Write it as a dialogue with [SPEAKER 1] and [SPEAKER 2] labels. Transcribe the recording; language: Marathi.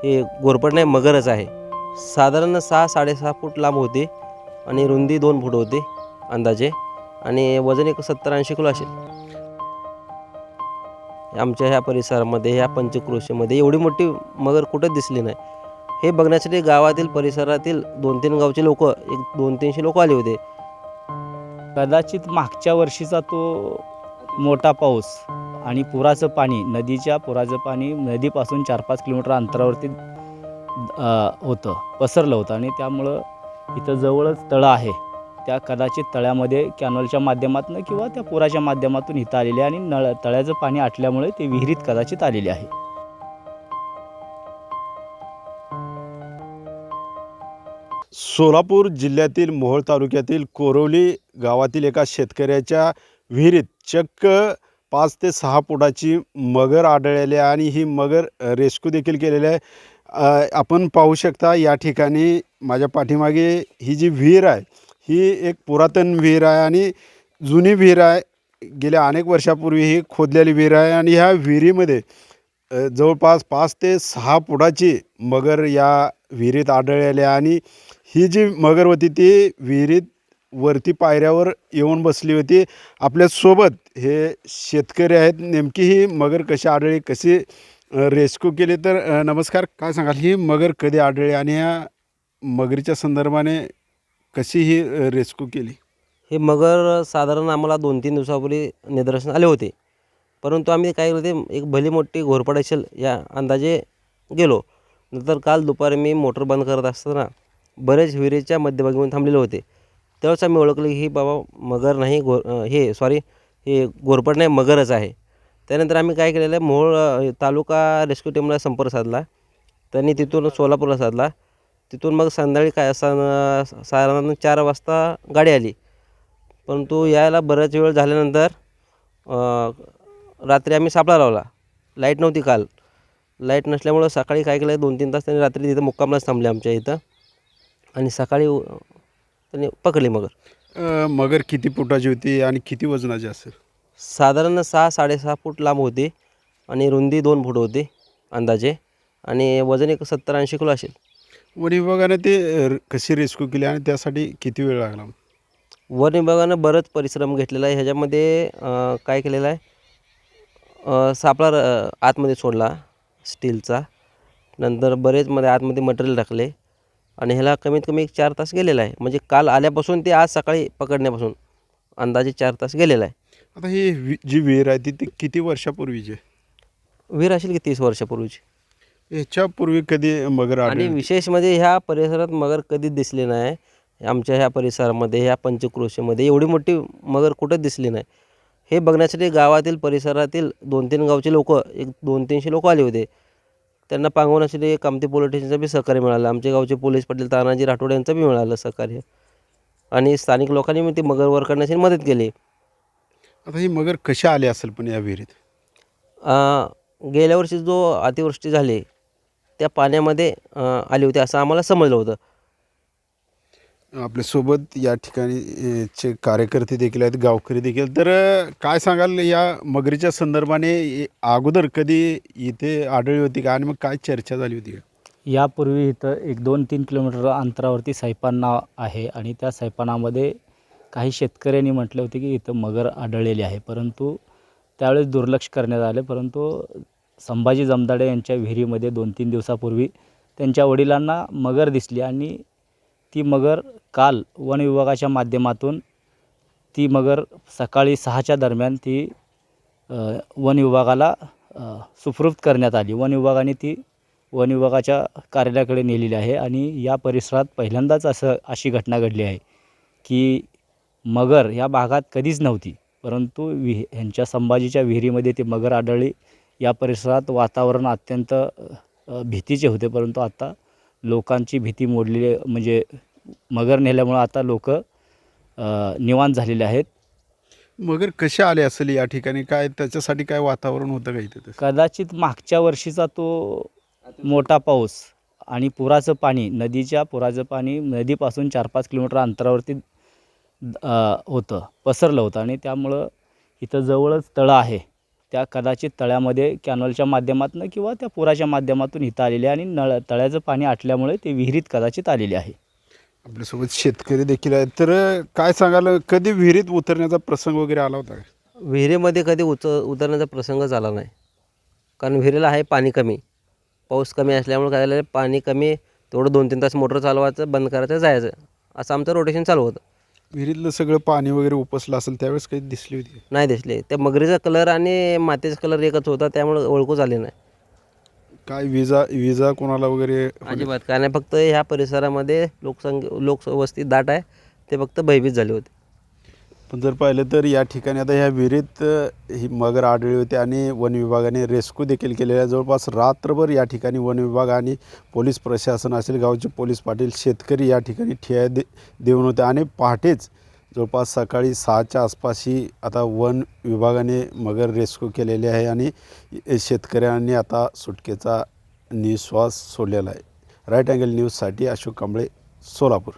[SPEAKER 1] हे घोरपड नाही मगरच आहे. साधारण 6-6.5 फूट लांब होते आणि रुंदी 2 फूट होते अंदाजे आणि वजन एक 70-80 किलो असेल. आमच्या ह्या परिसरामध्ये ह्या पंचक्रोशीमध्ये एवढी मोठी मगर कुठंच दिसली नाही. हे बघण्यासाठी गावातील परिसरातील 2-3 गावचे लोक एक 200-300 लोक आले होते.
[SPEAKER 2] कदाचित मागच्या वर्षीचा तो मोठा पाऊस आणि पुराचं पाणी, नदीच्या पुराचं पाणी नदीपासून 4-5 किलोमीटर अंतरावरती होतं, पसरलं होतं आणि त्यामुळं इथं जवळच तळं आहे. त्या कदाचित तळ्यामध्ये कॅनलच्या माध्यमातून किंवा त्या पुराच्या माध्यमातून इथं आलेली आहे आणि तळ्याचं पाणी आटल्यामुळे ते विहिरीत कदाचित आलेले आहे.
[SPEAKER 3] सोलापूर जिल्ह्यातील मोहोळ तालुक्यातील कोरोली गावातील एका शेतकऱ्याच्या विहिरीत चक्क 5 ते 6 फुटाची मगर आढळलेली आहे आणि ही मगर रेस्क्यू देखील केलेली आहे. आपण पाहू शकता या ठिकाणी माझ्या पाठीमागे ही जी विहीर आहे ही एक पुरातन विहीर आहे आणि जुनी विहीर आहे. गेल्या अनेक वर्षापूर्वी ही खोदलेली विहीर आहे आणि ह्या विहिरीमध्ये जवळपास 5 ते 6 फुटाची मगर या विहिरीत आढळलेली आहे आणि ही जी मगर होती ती विहिरीत वरती पायऱ्यावर येऊन बसली होती. आपल्यासोबत हे शेतकरी आहेत. नेमकी ही मगर कशी आढळली, कशी रेस्क्यू केली, तर नमस्कार, काय सांगाल ही मगर कधी आढळली आणि या मगरीच्या संदर्भाने कशी ही रेस्क्यू केली?
[SPEAKER 1] हे मगर साधारण आम्हाला 2-3 दिवसापूर्वी निदर्शनास आले होते. परंतु आम्ही काय केलं, ते एक भली मोठी घोरपड असेल या अंदाजे गेलो. नंतर काल दुपारी मी मोटर बंद करत असताना बरेच विहिरीच्या मध्यभागी येऊन तांबलेले होते. त्यावेळेस आम्ही ओळखलं की ही बाबा मगर नाही, हे घोरपड नाही मगरच आहे. त्यानंतर आम्ही काय केलेलं आहे, मोहोळ तालुका रेस्क्यू टीमला संपर्क साधला. त्यांनी तिथून सोलापूरला साधला. तिथून मग संध्याकाळी काय साधारण 4 वाजता गाडी आली. परंतु यायला बराच वेळ झाल्यानंतर रात्री आम्ही सापळा लावला. लाईट नव्हती काल. लाईट नसल्यामुळं सकाळी काय केलं, 2-3 तास त्यांनी रात्री तिथं मुक्कामलाच थांबले आमच्या इथं आणि सकाळी त्यांनी पकडली मगर.
[SPEAKER 3] मगर किती फुटाची होती आणि किती वजनाची असेल?
[SPEAKER 1] साधारण 6-6.5 फूट लांब होते आणि रुंदी 2 फूट होते अंदाजे आणि वजन एक 70-80 किलो असेल.
[SPEAKER 3] वन विभागाने ते कशी रेस्क्यू केली आणि त्यासाठी किती वेळ लागला?
[SPEAKER 1] वन विभागानं बरंच परिश्रम घेतलेला आहे. ह्याच्यामध्ये काय केलेलं आहे, सापळा आतमध्ये सोडला स्टीलचा. नंतर बरेच मध्ये आतमध्ये मटेरियल टाकले आणि ह्याला कमीत कमी 4 तास गेलेला आहे. म्हणजे काल आल्यापासून ते आज सकाळी पकडण्यापासून अंदाजे 4 तास गेलेला आहे.
[SPEAKER 3] आता ही जी विहीर आहे ती किती वर्षापूर्वीची आहे?
[SPEAKER 1] विहीर असेल की 30 वर्षापूर्वीची.
[SPEAKER 3] याच्यापूर्वी कधी मगर
[SPEAKER 1] आणि
[SPEAKER 3] आढळली?
[SPEAKER 1] विशेष म्हणजे ह्या परिसरात मगर कधीच दिसली नाही. आमच्या ह्या परिसरामध्ये, ह्या पंचक्रोशीमध्ये एवढी मोठी मगर कुठंच दिसली नाही. हे बघण्यासाठी गावातील परिसरातील 2-3 गावचे लोक एक 200-300 लोक आले होते. त्यांना पांगवण्यासाठी कामती पोलीस स्टेशनचं बी सहकार्य मिळालं. आमचे गावचे पोलीस पाटील तानाजी राठोड यांचं बी मिळालं सहकार्य आणि स्थानिक लोकांनी मी ती मगर वर करण्याची मदत केली.
[SPEAKER 3] आता ही मगर कशी आली असेल पण या विहिरीत?
[SPEAKER 1] गेल्या वर्षी जो अतिवृष्टी झाली त्या पाण्यामध्ये आली होती असं आम्हाला समजलं होतं.
[SPEAKER 3] आपल्यासोबत या ठिकाणी चे कार्यकर्ते देखील आहेत, गावकरी देखील. तर काय सांगाल या मगरीच्या संदर्भाने? अगोदर कधी इथे आढळली होती का आणि मग काय चर्चा झाली होती का?
[SPEAKER 2] यापूर्वी इथं एक 2-3 किलोमीटर अंतरावरती सैपान नाव आहे आणि त्या सैपानामध्ये काही शेतकऱ्यांनी म्हटले होते की इथं मगर आढळलेली आहे, परंतु त्यावेळेस दुर्लक्ष करण्यात आले. परंतु संभाजी जमदाडे यांच्या विहिरीमध्ये 2-3 दिवसापूर्वी त्यांच्या वडिलांना मगर दिसली आणि ती मगर काल वन विभागाच्या माध्यमातून ती मगर सकाळी 6च्या दरम्यान ती वन विभागाला सुपूर्द करण्यात आली. वन विभागाने ती वन विभागाच्या कार्यालयाकडे नेलेली आहे आणि या परिसरात पहिल्यांदाच अशी घटना घडली आहे की मगर या भागात कधीच नव्हती, परंतु ह्यांच्या संभाजीच्या विहिरीमध्ये ती मगर आढळली. या परिसरात वातावरण अत्यंत भीतीचे होते, परंतु आता लोकांची भीती मोडलेली, म्हणजे मगर नेल्यामुळं आता लोक निवांत झालेले आहेत.
[SPEAKER 3] मगर कशी आले असेल या ठिकाणी? काय त्याच्यासाठी काय वातावरण होतं का इथे?
[SPEAKER 2] कदाचित मागच्या वर्षीचा तो मोठा पाऊस आणि पुराचं पाणी, नदीच्या पुराचं पाणी नदीपासून 4-5 किलोमीटर अंतरावरती होतं, पसरलं होतं आणि त्यामुळं इथं जवळच तळं आहे. त्या कदाचित तळ्यामध्ये कॅनॉलच्या माध्यमातून किंवा त्या पुराच्या माध्यमातून इथं आलेले आहे आणि तळ्याचं पाणी आटल्यामुळे ते विहिरीत कदाचित आलेले आहे.
[SPEAKER 3] आपल्यासोबत शेतकरी देखील आहेत. तर काय सांगाल, कधी विहिरीत उतरण्याचा प्रसंग वगैरे आला होता का?
[SPEAKER 1] विहिरीमध्ये कधी उतरण्याचा प्रसंग झाला नाही, कारण विहिरीला आहे पाणी कमी. पाऊस कमी असल्यामुळे काय झालं, पाणी कमी, तेवढं 2-3 तास मोटर चालवायचं, बंद करायचं, जायचं, असं आमचं रोटेशन चालू होतं.
[SPEAKER 3] विहिरीतलं सगळं पाणी वगैरे उपसलं असेल त्यावेळेस काही दिसली होती?
[SPEAKER 1] नाही दिसले. त्या मगरीचा कलर आणि मातीचा कलर एकच होता, त्यामुळे ओळखू झाले नाही.
[SPEAKER 3] काय विजा कोणाला वगैरे
[SPEAKER 1] अजिबात काय नाही. फक्त ह्या परिसरामध्ये लोकवस्ती दाट आहे, ते फक्त भयभीत झाले होते.
[SPEAKER 3] पण जर पाहिलं तर या ठिकाणी आता ह्या विहिरीत ही मगर आढळली होती आणि वन विभागाने रेस्क्यू देखील केलेला आहे. जवळपास रात्रभर या ठिकाणी वन विभाग आणि पोलीस प्रशासन असेल, गावचे पोलीस पाटील, शेतकरी या ठिकाणी ठिया देऊन होते आणि पहाटेच जवळपास सकाळी 6च्या आसपास ही आता वन विभागाने मगर रेस्क्यू केलेली आहे आणि शेतकऱ्यांनी आता सुटकेचा निश्वास सोडलेला आहे. राईट अँगल न्यूजसाठी अशोक कांबळे, सोलापूर.